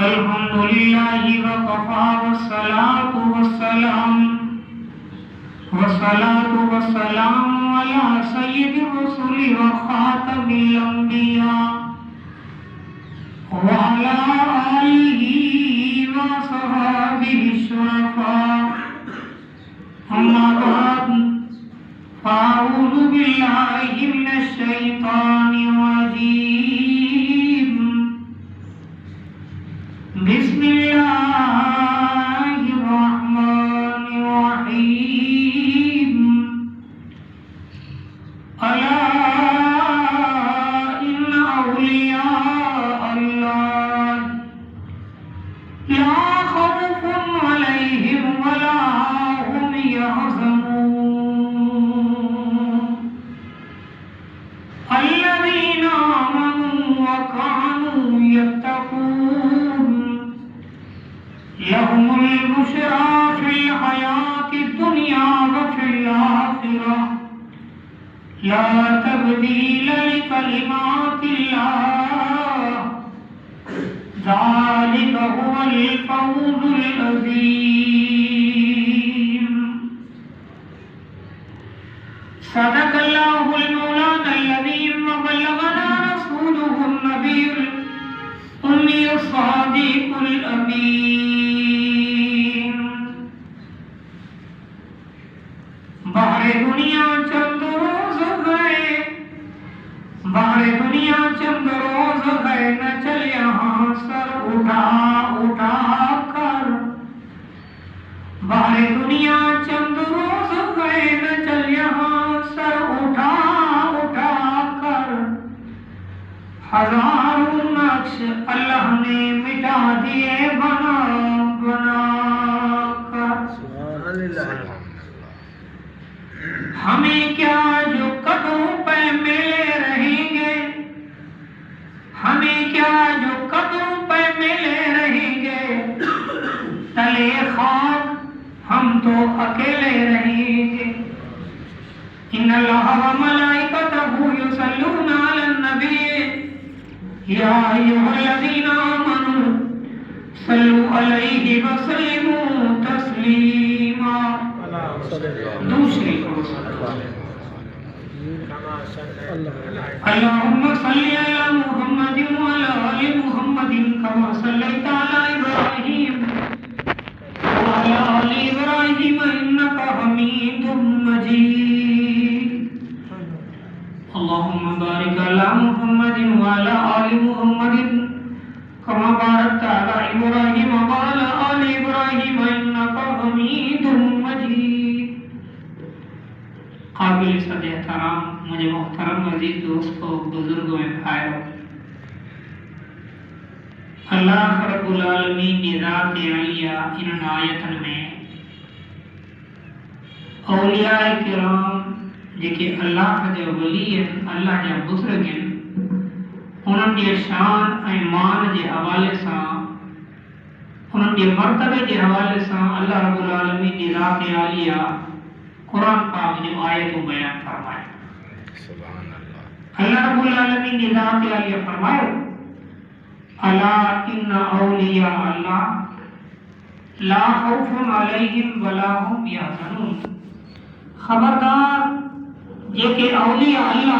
अल्हम्दुलिल्लाहि व कफ़ा वस्सलातु वस्सलामु अला सय्यिदिर रसूली व खातमिल अंबिया व अला आलिहि व सहाबिहि शुरफा अम्मा बाद फ़अऊज़ु बिल्लाहि मिनश शैतानिर रजीम बिस्मिल्लाहिर रहमानिर रहीम अला इन्ना औलिया अल्लाह ला खौफुन अलैहिम वला हुम यहज़नून अल्लज़ीना आमनू व कानू यत्तक़ून लहुमुल बुशरा फिल हयातिद दुनिया व फिल आखिरह ला तब्दील लिकलिमातिल्लाह ज़ालिका हुवल फ़ौज़ुल अज़ीम सदक़ल्लाहुल मौलानाल अज़ीम व बल्लगना रसूलुहुन नबियुल उम्मियुस सादिकुल अमीन। बाहरे दुनिया चंद रोज गए, बाहरे दुनिया चंद रोज गए, न चल यहाँ सर उठा उठा कर। बाहरे दुनिया चंद रोज गए, न चल यहाँ सर उठा उठा कर। हजारों नक्श अल्लाह ने मिटा दिए बना बना कर। हमें क्या जो कदमों पे मिले रहेंगे, हमें क्या जो कदमों पे मिले रहेंगे। तले खाक हम तो अकेले रहेंगे। इन्नल्लाह व मलाइकतहु युसल्लूना अलन नबी या अय्युहल्लज़ीना आमनू सल्लु अलैहि व सल्लिमू तस्लीमा। दूसरी अल्लाहुम्मा सल्लि अला मुहम्मदिन व अला आलि मुहम्मदिन कमा सल्लैता अला इब्राहीम व अला आलि इब्राहीम इन्नका हमीदुम मजीद। अल्लाहुम्मा बारिक अला मुहम्मदिन व अला आलि मुहम्मदिन कमा बारकता अला इब्राहीम व अला आलि इब्राहीम इन्नका हमीदुम मजीद। काबिल सद एहतराम मुझे मोहतरम अजीज दोस्तों, बुजुर्गों में भाइयों, अल्लाह रब्बुल आलमीन ने ज़ात आलिया इन आयतन में औलिया किराम जेके अल्लाह जा वली आहिनि, अल्लाह जा बुज़ुर्ग आहिनि, उन्हनि जे शान ऐं मान जे हवाले सां, उन्हनि जे मर्तबे जे हवाले सां अल्लाह रब्बुल आलमीन ने ज़ात आलिया कुरान पाक जो आयतों बयान फरमाए। अल्लाह रब्बुल आलमीन ने ज़ात आलिया फरमायो अला इन्ना औलिया अल्लाह ला खौफुन अलैहिम वला हुम यहज़नून। खबरदार जेके औलिया अल्लाह